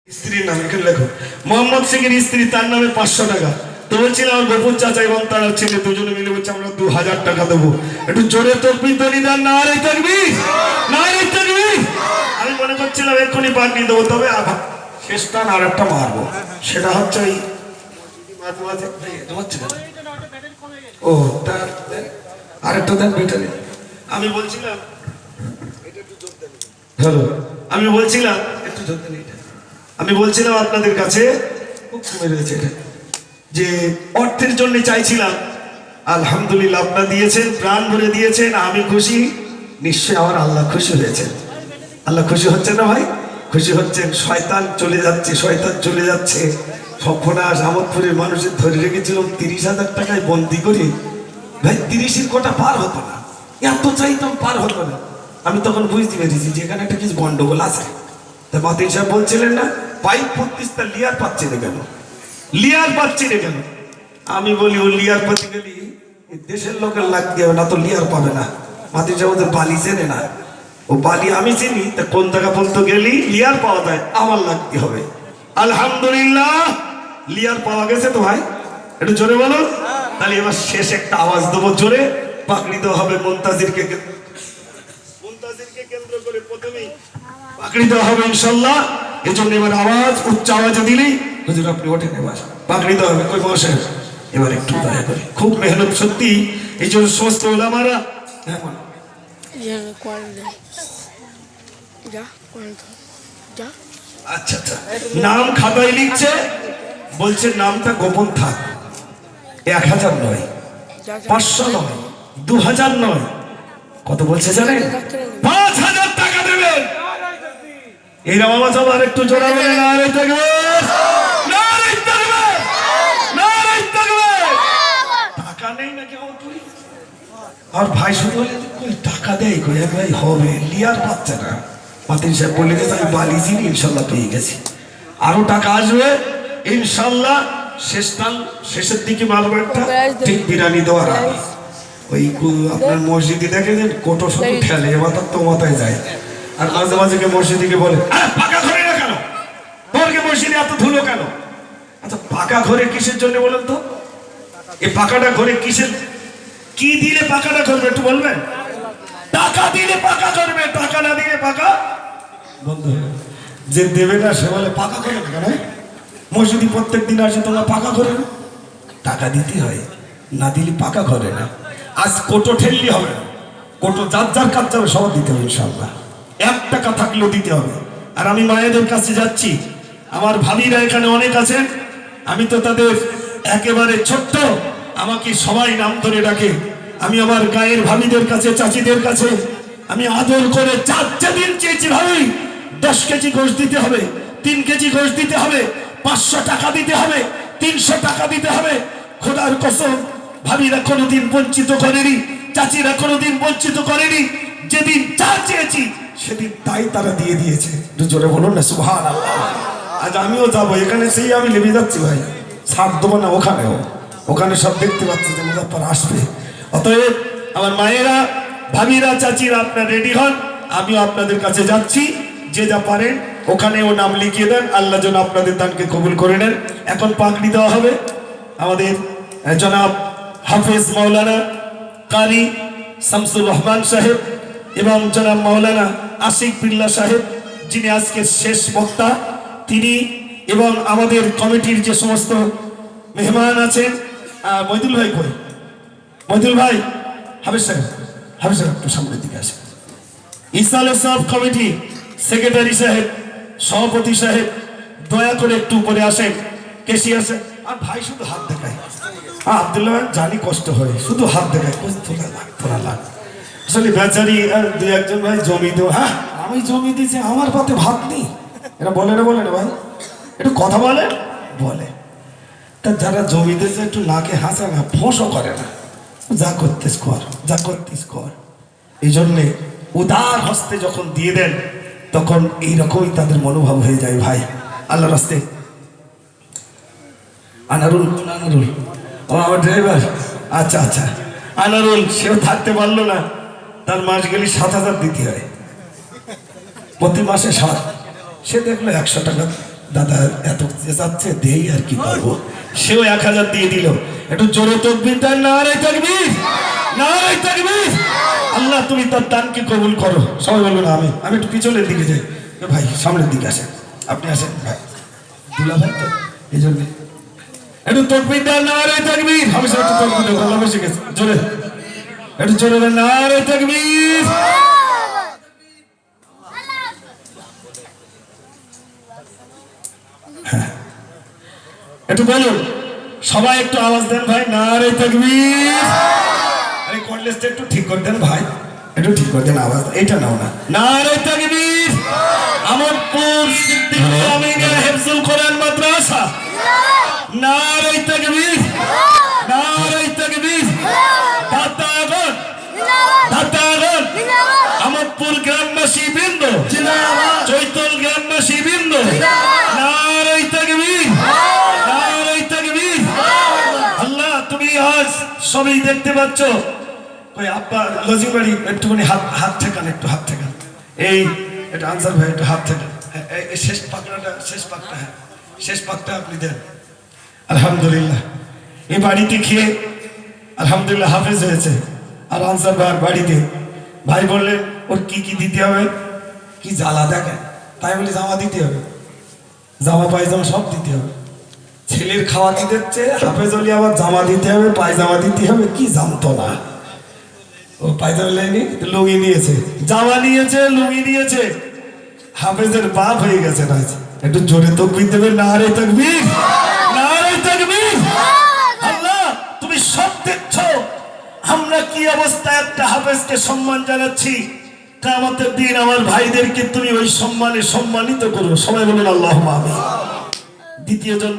স্ত্রীর নাম এখানে লেখো। মোহাম্মদ সিংয়ের স্ত্রী, তার নামে 500 টাকা। তো বলছিলাম আমার গোপন চাচা এবং তার ছেলে দুজনে মিলে বলছে আমরা 2000 টাকা দেবো। একটু জোরে তাকবীর দেন, নারে তাকবীর, নারে তাকবীর। আমি মনে করছিলাম এক্ষুনি পাঠিয়ে দেবো, তবে শেষ টান আর একটা মারবো, সেটা হচ্ছে ওই মাঝে মাঝে ও তার আরেকটা দেন ব্যাটারি। আমি বলছিলাম হ্যালো, আমি বলছিলাম একটু জোর দেন এটা। আমি বলছিলাম আপনাদের কাছে খুব কমে রয়েছে এটা, যে অর্থের জন্য চাইছিলাম, আলহামদুলিল্লাহ আপনারা দিয়েছেন, প্রাণ ভরে দিয়েছেন, আমি খুশি, নিশ্চয়ই আমার আল্লাহ খুশি হয়েছেন। আল্লাহ খুশি হচ্ছেন না ভাই? খুশি হচ্ছেন। শয়তান চলে যাচ্ছে, শয়তান চলে যাচ্ছে। সর্বনাশ, আমোদপুরের মানুষের ধরে রেখেছিলাম 30,000 টাকায় বন্দি করে, ভাই 30-এর কোটা পার হতো না, এত চাইতাম পার হতো না। আমি তখন বুঝতে পেরেছি যে এখানে একটা কিছু গন্ডগোল আছে। তা মাতিন সাহেব বলছিলেন না পাইপ 35টা লিয়ার পাচ্ছি না কেন, লিয়ার পাচ্ছি না কেন? আমি বলি ও লিয়ার পাতি গেলি দেশের লোকের লাগতে হবে না, তো লিয়ার পাবে না। মাতিন সাহেব ওদের বালি চেনে না, ও বালি আমি চিনি, তা কোন জায়গা পর্যন্ত গেলি লিয়ার পাওয়া যায়, আমার লাগতে হবে। আলহামদুলিল্লাহ লিয়ার পাওয়া গেছে তো ভাই, একটু জোরে বলো। তাহলে এবার শেষ একটা আওয়াজ দেবো জোরে, পাকড়ি দেওয়া হবে মুনতাজিরকে, মুনতাজিরকে কেন্দ্র করে প্রথমেই পাকড়ি দেওয়া হবে ইনশাল্লাহ। এই জন্য এবার আওয়াজ উচ্চ আওয়াজে দিলেই হুজুর আপনি ওঠেন, এবার পাকড়ি দেওয়া হবে। কই বসেন এবার একটু দয়া করে, খুব মেহনত সত্যি। এই জন্য সমস্ত ওলামারা আচ্ছা আচ্ছা নাম খাতায় লিখছে, বলছে নামটা গোপন থাক। 1000 নয়, 500 নয়, 2000 নয়, কত বলছে জানেন? 5000 টাকা দেবেন। এই রামা সবার একটু জোরা বলে নারে তাকবীর, নারে তাকবীর, নারে তাকবীর। টাকা নেই নাকি আমার? আর ভাই শুধু কই টাকা দেয়, কই ভাই হবে লিয়ার পাচ্ছে না। মাতিন সাহেব বলে গেছে আমি বালি চিনি, ইনশাল্লাহ পেয়ে গেছি, আরো টাকা আসবে ইনশাল্লাহ। শেষের দিকে মারবো একটা ঠিক বিরানি দেওয়ার আগে। ওই আপনার মসজিদে দেখে যে কোটো শুধু ঠেলে, এবার তো মাথায় যায়। আর মাঝে মাঝে মসজিদে বলে পাকা ঘরে না কেন, তোরকে মসজিদে এত ধুলো কেন? আচ্ছা পাকা ঘরে কিসের জন্য বলেন তো? এই পাকাটা ঘরে কিসের, কি দিলে পাকাটা করবে একটু বলবেন? টাকা দিলে পাকা করবে, টাকা না দিলে পাকা বন্ধ। যে দেবে না সে বলে পাকা করে না কেন? মসজিদে প্রত্যেক দিন আসে, তোমরা পাকা করে না, টাকা দিতে হয়, না দিলে পাকা করে না। আজ কোটো ঠেললি হবে না, কোটো যার যার কাজ যাবে সব দিতে হবে ইনশাল্লাহ। 1 টাকা থাকলেও দিতে হবে। আর আমি মায়েদের কাছে যাচ্ছি, আমার ভাবিরা এখানে অনেক আছেন, আমি তো তাদের একেবারে ছোট্ট, আমাকে সবাই নাম ধরে ডাকে। আমি আমার গায়ের ভাবিদের কাছে, চাচিদের কাছে আমি আদর করে যেদিন চেয়েছি, ভাবি 10 কেজি গোশ দিতে হবে, 3 কেজি গোশ দিতে হবে, 500 টাকা দিতে হবে, 300 টাকা দিতে হবে। খোদার কসম ভাবিরা কোনোদিন বঞ্চিত করেনি, চাচিরা কোনোদিন বঞ্চিত করেনি। যেদিন যা চেয়েছি সেদিন তাই তারা দিয়ে দিয়েছে। জোরে বলুন না সুবহানাল্লাহ। আজ আমিও যাবো এখানে, সেই আমি নেমে যাচ্ছি ভাই, ছাড় দেবো না ওখানেও, ওখানে সব দেখতে পাচ্ছি যে মুজাফফর আসবে। অতএব আমার মায়েরা, ভাবিরা, চাচিরা আপনারা রেডি হন, আমিও আপনাদের কাছে যাচ্ছি। যে যা পারেন ওখানেও নাম লিখিয়ে দেন, আল্লাহ যেন আপনাদের দানকে কবুল করে নেন। এখন পাকড়ি দেওয়া হবে আমাদের জনাব হাফেজ মাওলানা কারি শামসুর রহমান সাহেব এবং জনাব মাওলানা আশিক বিল্লাহ সাহেব, যিনি আজকের শেষ বক্তা, তিনি এবং আমাদের কমিটির যে সমস্ত মেহমান আছেন। মইদুল ভাই কই? মইদুল ভাই, হাফেজ সাহেব, হাফেজ সাহেব একটু সামনের দিকে আসেন। ইসালে সব কমিটি সেক্রেটারি সাহেব, সভাপতি সাহেব, দয়া করে একটু উপরে আসেন। কেসি আছে আর ভাই শুধু হাত দেখায়, আব্দুল্লাহ জানি কষ্ট হয়, শুধু হাত দেখায়, তোরা লাগ। আসলে বেচারি আর 2-1 ভাই জমি দেও, হ্যাঁ আমি জমি দিয়েছি, আমার পাতে ভাত নেই, এটা বলে না, বলে না ভাই, একটু কথা বলে বলে। তা যারা জমি দিয়েছে একটু নাকে হাসে না, ফোঁসও করে না, যা করতিস কর, যা করতিস কর। এই জন্যে উদার হস্তে যখন দিয়ে দেন তখন এইরকমই তাদের মনোভাব হয়ে যায় ভাই। আল্লাহর হস্তে আনারুল, আনারুল আমার ড্রাইভার, আচ্ছা আচ্ছা আনারুল, সেও থাকতে পারলো না, তার মাস গেলে 7000 দিতে হয় প্রতি মাসে 7। সে দেখলো 100 টাকা দাদা এত চেঁচাচ্ছে দেই আর কি করবো। সেও 1000 দিয়ে দিল। একটু জোরে তকবীর দেন, নারে তাকবীর, নারে তাকবীর। আল্লাহ তুমি তার দানকে কবুল করো। সবাই বলবেন আমি। আমি একটু পিছনের দিকে যাই। ভাই সামনের দিকে আসেন, আপনি আসেন ভাই, দুলা ভাই তো এই জন্য একটু তকবীর দেন, নারে তাকবীর। আমি সব একটু তকবীর দেবো, আল্লাহ বসে গেছে জোরে, একটু জোরে দেন, নারে তাকবীর। একটু বলুন সবাই, একটু আওয়াজ দেন ভাই, নারে তাকবীর। আরে কর্ডলেসটা একটু ঠিক করে দেন ভাই, একটু ঠিক করে দেন আওয়াজ, এইটা নাও না, নারে তাকবীর। আমরপুর সিদ্দিক আমিনিয়া হিফজুল কোরআন মাদ্রাসা, নারে তাকবীর, নারে তাকবীর। দাতাগণ, দাতাগণ, আমরপুর গ্রামবাসী বৃন্দ, চৈতল গ্রামবাসী বৃন্দ, নারে তাকবীর, নারে তাকবীর। আল্লাহ তুমি আজ সবই দেখতে পাচ্ছ। ওই আব্বা লজিং বাড়ি একটুখানি হাত ঠেকান, একটু হাত ঠেকান। এই এটা আনসার ভাই একটু হাত ঠেকান। এই শেষ পাকড়াটা, শেষ পাকটা, হ্যাঁ শেষ পাকটা আপনি দেন। আলহামদুলিল্লাহ এই বাড়িতে খেয়ে আলহামদুলিল্লাহ হাফেজ হয়েছে। আর আনসার ভাই বাড়িতে ভাই বললেন ওর কি কি দিতে হবে, কি জ্বালা দেখেন, তাই বলি জামা দিতে হবে, জামা পায়জামা সব দিতে হবে। ছেলের খাওয়া দিতে হচ্ছে, হাফেজ হলে আবার জামা দিতে হবে, পায়জামা দিতে হবে, কি জানতো না। ও পায়জামা নেয়নি, লুঙ্গি নিয়েছে, জামা নিয়েছে, লুঙ্গি নিয়েছে, হাফেজের বাপ হয়ে গেছে। না একটু জোরে তাকবীর দেবেন, নারে তাকবীর, নারে তাকবীর। আল্লাহ তুমি সব দেখছো, আমরা কি অবস্থায় একটা হাফেজকে সম্মান জানাচ্ছি। কিয়ামতের দিন আমার ভাইদেরকে তুমি ওই সম্মানে সম্মানিত করো। সবাই বলুন আল্লাহুম্মা আমিন। দ্বিতীয় জন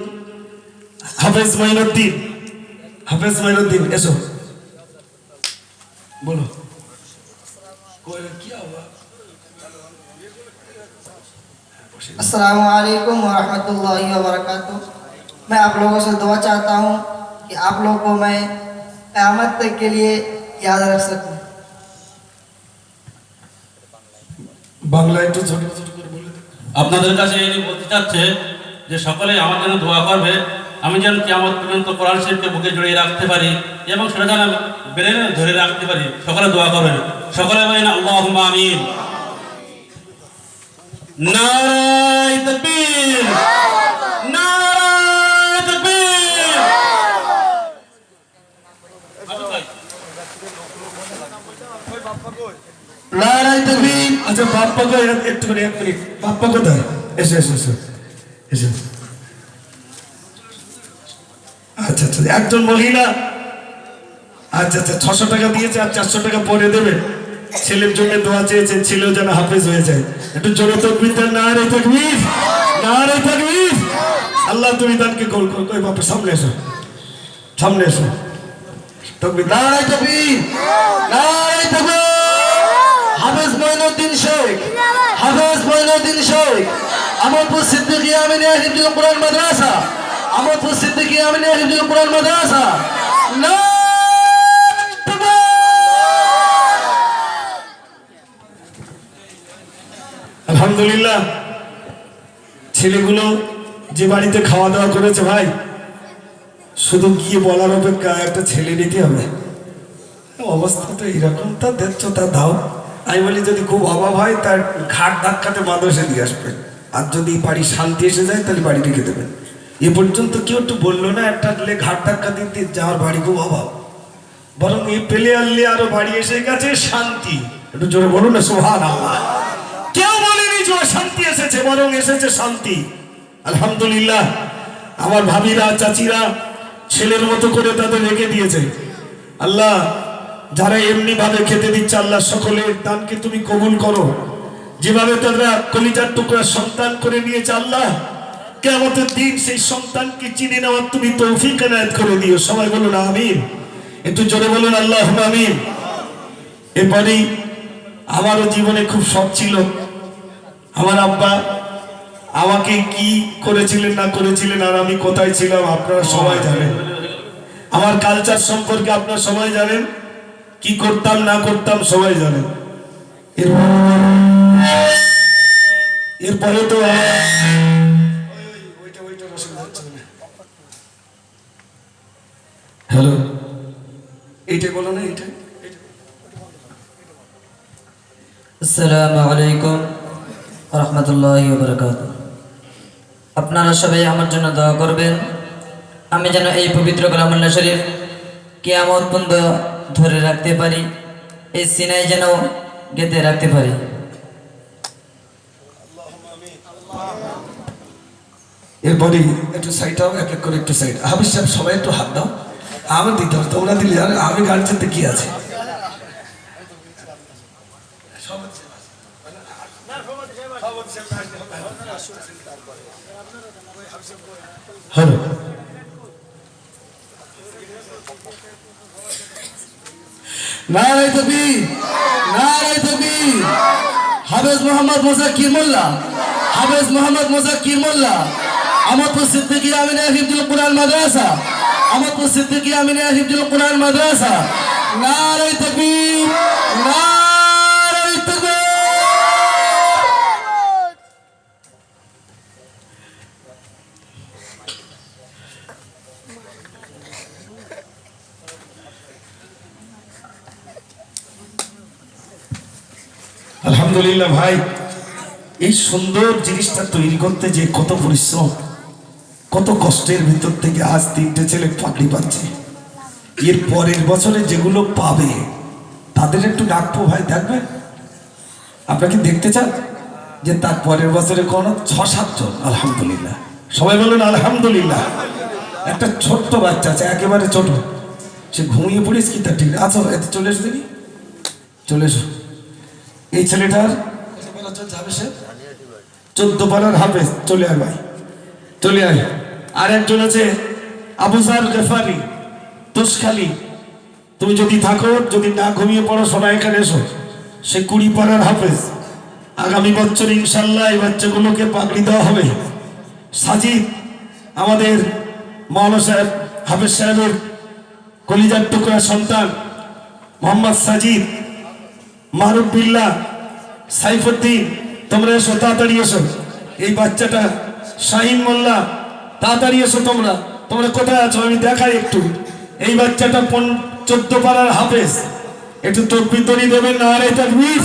হাফেজ মাইনুদ্দিন, হাফেজ মাইনুদ্দিন এসো बोलो क्या हुआ। अस्सलामु अलैकुम व रहमतुल्लाहि व बरकातुहू। मैं आप लोगों से दुआ चाहता हूँ कि आप लोगों को मैं क़यामत तक के लिए याद रख सकूँ। বাংলা একটু ছোট ছোট করে বলে দেন। আপনাদের কাছে এই বলতে চাচ্ছে যে সকলে আমার জন্য দোয়া করবে, আমি যেন কিয়ামত পর্যন্ত কোরআন শরীফকে বুকে জড়িয়ে রাখতে পারি এবং সেটা যেন ব্রেনে ধরে রাখতে পারি। সকলে দোয়া করবেন, সকলে বলেন আল্লাহুম্মা আমিন। নারে তাকবীর, নারে তাকবীর। নারে তাকবীর। আচ্ছা বাপ্পা কো একটু করে, এক মিনিট, বাপ্পা কোথায়? এসো এসো এসো এসো। আচ্ছা আচ্ছা একজন মহিলা, আচ্ছা আচ্ছা 600 টাকা দিয়েছে আর 400 টাকা পরে দেবে। ছেলের জন্য দোয়া চেয়েছেন, ছেলেও যেন হাফেজ হয়ে যায়। একটু জোরে তাকবীর দেন, নারে তাকবীর, নারে তাকবীর। আল্লাহ তুমি দানকে কবুল করো। কই বাপা সামনে এসো, সামনে এসো। তাকবীর, নারে তাকবীর, নারে তাকবীর। হাফেজ মাইনুদ্দিন শেখ, হাফেজ মাইনুদ্দিন শেখ, আমরপুর সিদ্দিক আমিনিয়া হিফজুল কোরআন মাদ্রাসা, আমরপুর সিদ্দিক আমিনিয়া হিফজুল কোরআন মাদ্রাসা। আলহামদুলিল্লাহ ছেলেগুলো যে বাড়িতে খাওয়া দাওয়া করেছে ভাই, শুধু গিয়ে বলার অপেক্ষা একটা ছেলে নিতে হবে। অবস্থা তো এরকম, তা দেখছো তা দাও। আমি বলি যদি খুব অভাব হয় তার ঘাট ধাক্কাতে মাদ্রাসা দিয়ে আসবে, আর যদি বাড়ি শান্তি এসে যায় তাহলে বাড়ি রেখে দেবেন। এ পর্যন্ত কেউ একটু বললো না একটা ঘাট ধাক্কা দিতে যাওয়ার বাড়ি খুব অভাব, বরং এই পেলে আনলে আরো বাড়ি এসে গেছে শান্তি। একটু জোরে বলুন না সুবহানাল্লাহ। কেউ বলেনি যে শান্তি এসেছে, বরং এসেছে শান্তি। আলহামদুলিল্লাহ আমার ভাবিরা চাচিরা ছেলের মতো করে তাদের রেখে দিয়েছে। আল্লাহ যারা এমনি ভাবে খেতে দিচ্ছে, আল্লাহ সকলের দানকে তুমি কবুল করো। যেভাবে তারা কলিজার টুকরা সন্তান করে নিয়েছে, আল্লাহ কিয়ামতের দিন সেই সন্তানকে চিনে নেওয়ার তুমি তৌফিক এনায়েত করে দিও। সবাই বলুন আমিন। একটু জোরে বলুন আল্লাহুম্মা আমিন। এরপরেই আমারও জীবনে খুব শখ ছিল, আমার আব্বা আমাকে কি করেছিলেন না করেছিলেন আর আমি কোথায় ছিলাম আপনারা সবাই জানেন। আমার কালচার সম্পর্কে আপনারা সবাই জানেন, কি করতাম না করতাম সবাই জানেন। এরপরে তো হ্যালো, এইটাই বলো না, এইটাই। আসসালামু আলাইকুম রহমতুল্লাহি ওয়া বারাকাতুহু। আপনারা সবাই আমার জন্য দোয়া করবেন, আমি যেন এই পবিত্র কালামুল্লাহ শরীফ কিয়ামত পর্যন্ত ধরে রাখতে পারি, এই সিনাই যেন গেঁথে রাখতে পারি। এরপরে একটু সাইড হও, এক এক করে একটু সাইড। হাফিজ সাহেব সবাই একটু হাত দাও, আমার দিতে হবে, তোমরা দিলে আর আমি গার্জেনতে কি আছে। হ্যালো, নারায়ে তাকবীর, নারায়ে তাকবীর। হাফেজ মোহাম্মদ মুজাক্কির মোল্লা, হাফেজ মোহাম্মদ মুজাক্কির মোল্লা, আমদপুর সিদ্দিকিয়া আমিনিয়া হিফজুল কুরআন মাদ্রাসা, আমদপুর সিদ্দিকিয়া আমিনিয়া হিফজুল কুরআন মাদ্রাসা। নারায়ে তাকবীর, নারায়ে তাকবীর। আলহামদুলিল্লাহ ভাই, এই সুন্দর জিনিসটা তৈরি করতে যে কত পরিশ্রম, কত কষ্টের ভিতর থেকে আজ 3টে ছেলে পাগড়ি পাচ্ছে। এর পরের বছরে যেগুলো পাবে তাদের একটু ডাকবো ভাই, দেখবে? আপনারা কি দেখতে চান যে তার পরের বছরে কোনো 6-7 জন? আলহামদুলিল্লাহ, সবাই বলুন আলহামদুলিল্লাহ। একটা ছোট্ট বাচ্চা আছে, একেবারে ছোট, সে ঘুমিয়ে পড়িস কি তার ঠিক নেই। আচ্ছা, এতে চলে এসো দেখি, চলে এসো। এই ছেলেটার 14 পারার হাফেজ, চলে আয় ভাই, চলে আয়। আর একজন আছে আবু জার গেফারি, তুষখালী। তুমি যদি থাকো, যদি না ঘুমিয়ে পড়ো, শোনা এখানে এসো। সে 20 পারার হাফেজ। আগামী বছর ইনশাল্লাহ এই বাচ্চাগুলোকে পাগড়ি দেওয়া হবে। সাজিদ, আমাদের মাওলানা সাহেব হাফেজ সাহেবের কলিজার টুকরা সন্তান মোহাম্মদ সাজিদ, মারুফ বিল্লাহ, সাইফুদ্দিন, তোমরা এসো, তাড়াতাড়ি এসো। এই বাচ্চাটা শাহিন মোল্লা, তাড়াতাড়ি এসো। তোমরা তোমরা কোথায় আছো আমি দেখাই একটু। এই বাচ্চাটা 14 পারার হাফেজ, একটু তকবীর তরি দেবেন। নারে তাকবীর,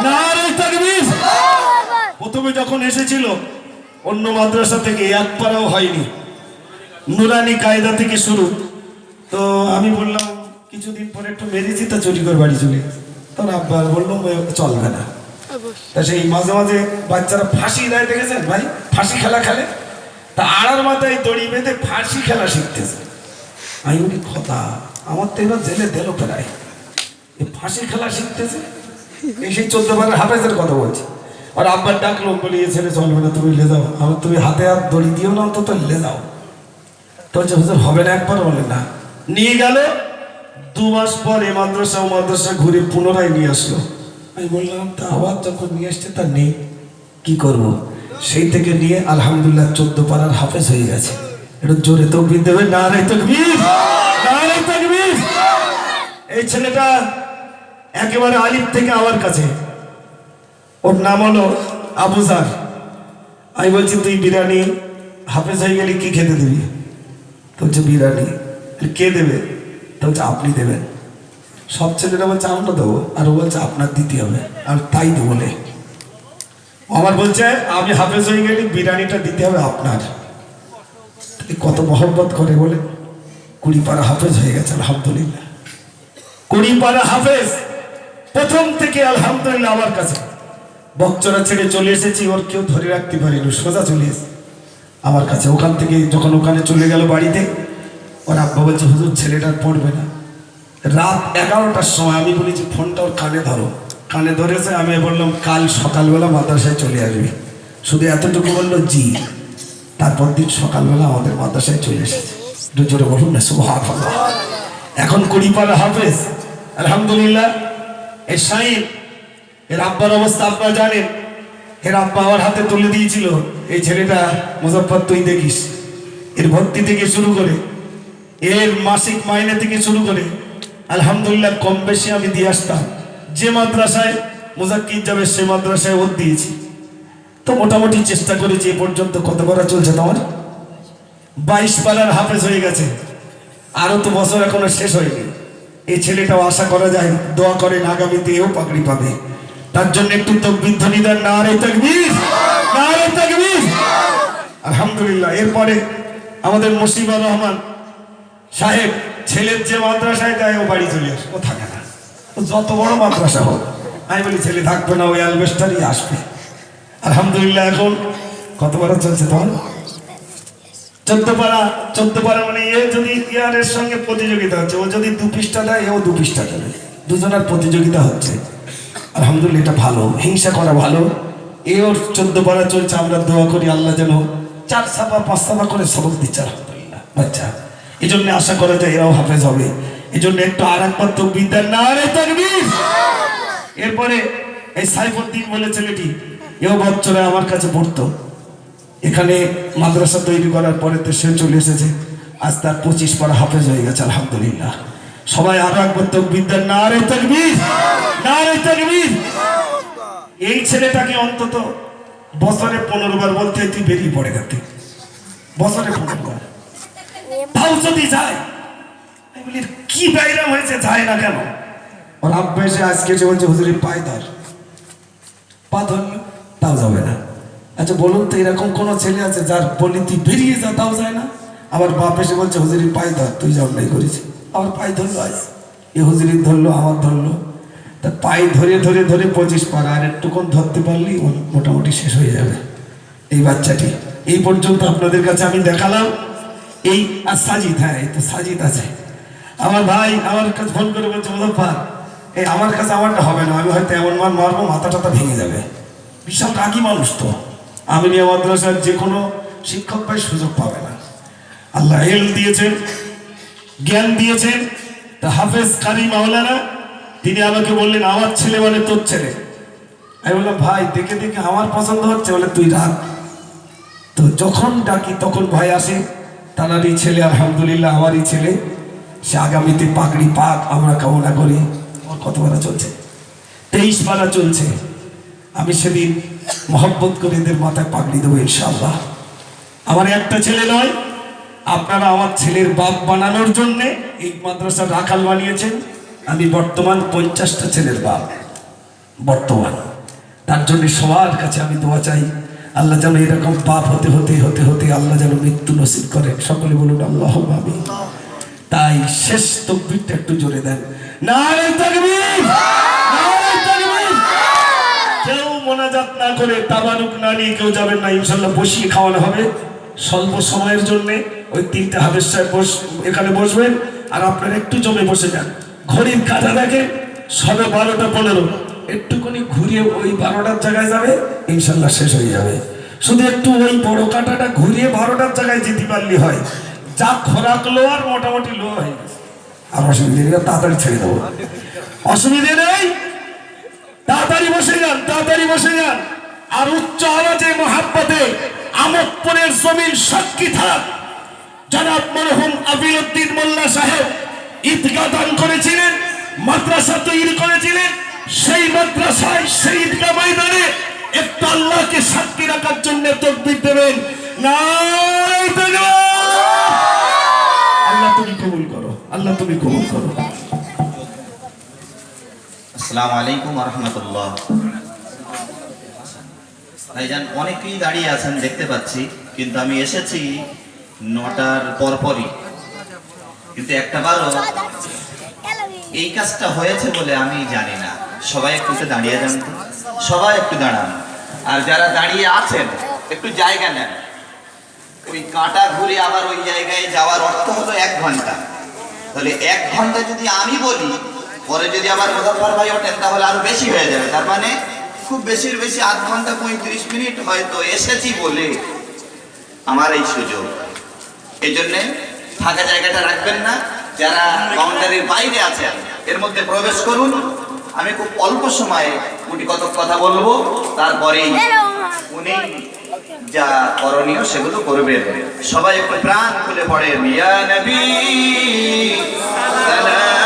নারে তাকবীর। প্রথমে যখন এসেছিল অন্য মাদ্রাসা থেকে, 1 পারাও হয়নি, নুরানি কায়দা থেকে শুরু। তো আমি বললাম কিছুদিন পরে একটু মেরেছি, তা চুরি করে বাড়ি চলে গেছে। তোর আব্বা বললাম চলবে না। তা সেই মাঝে মাঝে বাচ্চারা ফাঁসি দেয়, দেখেছেন ভাই? ফাঁসি খেলা খেলে, তা আড়ার মাথায় দড়ি বেঁধে ফাঁসি খেলা শিখতেছে। আমি বলি খোদা, আমার তো এবার জেলে দিল প্রায়, এই ফাঁসি খেলা শিখতেছে। এই সেই 14 পারার হাফেজের কথা বলছি। আর আব্বার ডাকলো, বলি এ ছেলে চলবে না, তুমি লে যাও। আমার তুমি হাতে হাত দড়ি দিও না, অন্তত লে যাও। তো হুজুর হবে না একবার, বলে না। নিয়ে গেল, 2 মাস পর এ মাদ্রাসা ঘুরে পুনরায় নিয়ে আসলো। আমি বললাম তা আবার যখন নিয়ে আসছে তা নেই, কি করব? সেই থেকে নিয়ে আলহামদুলিল্লাহ 14 পারার হাফেজ হয়ে গেছে। একটু জোরে তাকবীর দেবে, নারে তাকবীর, নারে তাকবীর। এই ছেলেটা একেবারে আলিফ থেকে আমার কাছে, ওর নাম হলো আবু জার। আমি বলছি তুই বিরিয়ানি হাফেজ হয়ে গেলে কি খেতে দিবি? তো হচ্ছে বিরিয়ানি। কে দেবে? তো হচ্ছে আপনি দেবেন। সব ছেলেরা বলছে আমরা দেবো, আর ও বলছে আপনার দিতে হবে, আর তাই দেবো বলে আমার বলছে আমি হাফেজ হয়ে গেলে বিরিয়ানিটা দিতে হবে আপনার। কত মহব্বত করে বলে 20 পারা হাফেজ হয়ে গেছে আলহামদুলিল্লাহ। 20 পারা হাফেজ প্রথম থেকে আলহামদুলিল্লাহ আমার কাছে। বকচরা ছেড়ে চলে এসেছি, ওর কেউ ধরে রাখতে পারিনি, সোজা চলে এসেছে আমার কাছে। ওখান থেকে যখন ওখানে চলে গেল বাড়িতে, ওর আব্বা বলছে হুজুর ছেলেটার পড়বে না। রাত 11টার সময় আমি বলেছি ফোনটা ওর কানে ধরো। কানে ধরেছে। আমি বললাম কাল সকালবেলা মাদ্রাসায় চলে আসবি। শুধু এতটুকু বললো জি। তারপর দিন সকালবেলা আমাদের মাদ্রাসায় চলে এসেছে। একটু জোরে বলুন না সুবহানাল্লাহ। এখন 20 পারা হাফেজ আলহামদুলিল্লাহ। এই শাহিন, এর আব্বার অবস্থা আপনারা জানেন। এর আব্বা আমার হাতে তুলে দিয়েছিল, এই ছেলেটা মুজাফফর তুই দেখিস। এর ভর্তি থেকে শুরু করে, এর মাসিক মাইনে থেকে শুরু করে আলহামদুলিল্লাহ কম বেশি আমি দিয়ে আসতাম। যে মাদ্রাসায় মুজাক্কির যাবে সে মাদ্রাসায় ওর দিয়েছি। তো মোটামুটি চেষ্টা করেছি। এ পর্যন্ত কত পারা চলছে তোমার? 22 পারার হাফেজ হয়ে গেছে। আরো তো বছর এখনো শেষ হয়নি। এই ছেলেটাও আশা করা যায়, দোয়া করেন আগামীতে এও পাগড়ি পাবে। তার জন্য একটু তাকবীর ধ্বনি দেন, নারে তাকবীর, নারে তাকবীর। আলহামদুলিল্লাহ। এরপরে আমাদের মুসিবুর রহমান সাহেব ছেলের যে মাদ্রাসায় দেয় ও বাড়ি চলে আসে, ও থাকে না। ও যত বড় মাদ্রাসা হোক, আমি বলি ছেলে থাকবে না, ওই অ্যালবেস্টারই আসবে। আলহামদুলিল্লাহ। এখন কত বড় চলছে তোমার? 14 পারা মানে এ যদি ইয়ারের সঙ্গে প্রতিযোগিতা হচ্ছে, ও যদি 2 পৃষ্ঠা দেয় এও 2 পৃষ্ঠা দেবে, দুজনের প্রতিযোগিতা হচ্ছে। আলহামদুলিল্লাহ, এটা ভালো, হিংসা করা ভালো। এও 14 পারা চলছে। আমরা দোয়া করি আল্লাহ যেন 4 ছাপা 5 ছাপা করে সবক দিচ্ছে। আলহামদুলিল্লাহ বাচ্চা, এই জন্য আশা করা যায় এরাও হাফেজ হবে। এই জন্য একটু আর একবার তাকবীর দেন, নারে তাকবীর। এরপরে এই সাইফুদ্দিন বলে ছেলেটি, এও বছরে আমার কাছে পড়তো। এখানে মাদ্রাসা তৈরি করার পরে তো সে চলে এসেছে, আজ তার 25 পারা হাফেজ হয়ে গেছে। আলহামদুলিল্লাহ। সবাই আরো একবার তাকবীর দেন, নারে তাকবীর, নারে তাকবীর। এই ছেলেটাকে অন্তত বছরে 15 বার বলতে তুই বেরিয়ে পড়ে গেছে, বছরে 15 বার। তাও যদি যায়, আমি বলি কি বাইরাম হয়েছে, যায় না কেন? ওর আব্বা এসে আজকে এসে বলছে হুজুরের পায়ে ধর, পা ধরল তাও যাবে না। আচ্ছা বলুন তো, এরকম কোন ছেলে আছে যার বলি তুই বেরিয়ে যা তাও যায় না? আবার বাপ এসে বলছে হুজুরের পায়ে ধর, তুই যা অন্যায় করেছি, আবার পায়ে ধরলো। আজ এ হুজুরির ধরলো, আমার ধরলো, তা পায়ে ধরে ধরে ধরে 25 পারা, আর একটুক্ষণ ধরতে পারলি মোটামুটি শেষ হয়ে যাবে। এই বাচ্চাটি এই পর্যন্ত আপনাদের কাছে আমি দেখালাম। এই আর সাজিদ, হ্যাঁ এই তো সাজিদ আছে আমার ভাই, আমার কাছে ফোন করে বলছে মুজফ্ফর, এই আমার কাছে আমারটা হবে না, আমি হয়তো এমন মান মারবো মাথা টাথা ভেঙে যাবে। বিশাল রাগী মানুষ তো। আমিনিয়া মাদ্রাসার যে কোনো শিক্ষক ভাই সুযোগ পাবে না। আল্লাহ এলম দিয়েছেন, জ্ঞান দিয়েছেন। তা হাফেজ কারি মাওলানা তিনি আমাকে বললেন আমার ছেলে মানে তোর ছেলে। আমি বললাম ভাই দেখে দেখে আমার পছন্দ হচ্ছে, বলে তুই রাখ। তো যখন ডাকি তখন ভাই আসে, তারারই ছেলে, আলহামদুলিল্লাহ আমারই ছেলে। সে আগামীতে পাগড়ি পাক আমরা কামনা করি। আমার কত পারা চলছে? 23 পারা চলছে। আমি সেদিন মহব্বত করে এদের মাথায় পাগড়ি দেবো ইনশাআল্লাহ। আমার একটা ছেলে নয়, আপনারা আমার ছেলের বাপ বানানোর জন্যে এই মাদ্রাসা রাখাল বানিয়েছেন। আমি বর্তমান 50টা ছেলের বাপ বর্তমান। তার জন্য সবার কাছে আমি দোয়া চাই, আল্লাহ যেন এরকম বাপ হতে হতে হতে হতে আল্লাহ যেন মৃত্যু নসিব করেন। সকলে বলুন আল্লাহুম্মা আমিন। তাই শেষ তাকবীরটা একটু জোরে দেন, নারে তাকবীর, নারে তাকবীর। কেউ মোনাজাত না করে, তাবারুক না নিয়ে কেউ যাবেন না। ইনশাআল্লাহ বসিয়ে খাওয়ানো হবে স্বল্প সময়ের জন্য। ওই 3টে হাফেজ সাহেব এখানে বসবেন, আর আপনারা একটু জমে বসে যান। ঘড়ির কাঁটা দেখেন সবে 12টা 15, একটুখানি ঘুরিয়ে ওই 12টার জায়গায় যাবে, ইনশাআল্লাহ শেষ হয়ে যাবে। শুধু একটু ওই বড় কাঁটাটা ঘুরিয়ে 12টার জায়গায় যেতে পারলে হয়। যা খোরাক লো আর মোটামুটি লো হয়ে গেছে। আর অসুবিধে নেই, তাড়াতাড়ি ছেড়ে দেবো, অসুবিধে নেই। তাড়াতাড়ি বসে যান, তাড়াতাড়ি বসে যান। আর উচ্চ আওয়াজে মহাব্বতে আমোদপুরের জমিন সাক্ষী থাক। জনাব মরহুম আবিরউদ্দিন মোল্লা সাহেব ঈদগাহ দান করেছিলেন, মাদ্রাসা তৈরি করেছিলেন। সেই মাদ্রাসায় সেই ঈদগাহ ময়দানে একটু আল্লাহকে সাক্ষী রাখার জন্য তাকবীর দেবেন, নারে তাকবীর। আল্লাহ তুমি কবুল করো, আল্লাহ তুমি কবুল করো। আসসালামু আলাইকুম ওয়া রাহমাতুল্লাহ। ভাইজান অনেকেই দাঁড়িয়ে আছেন দেখতে পাচ্ছি, কিন্তু আমি এসেছি 9টার পরপরই, কিন্তু একটাবারও এই কাজটা হয়েছে বলে আমি জানি না। সবাই একটু দাঁড়িয়ে যান তো, সবাই একটু দাঁড়ান। আর যারা দাঁড়িয়ে আছেন একটু জায়গা নেন। ওই কাঁটা ঘুরে আবার ওই জায়গায় যাওয়ার অর্থ হলো 1 ঘন্টা। তাহলে 1 ঘন্টা যদি আমি বলি, পরে যদি আবার মুজফ্ফর ভাই ওঠেন তাহলে আরো বেশি হয়ে যাবে। তার মানে খুব বেশির বেশি 8 ঘন্টা 35 মিনিট হয়তো এসেছি বলে আমার এই সুযোগ। এই জন্যে ফাঁকা জায়গাটা রাখবেন না। যারা বাউন্ডারির বাইরে আছেন এর মধ্যে প্রবেশ করুন। আমি খুব অল্প সময়ে উনি কত কথা বলবো, তারপরেই উনি যা করণীয় সেগুলো করবেন। সবাই একটু প্রাণ খুলে পড়েন, ইয়া নবী সালাম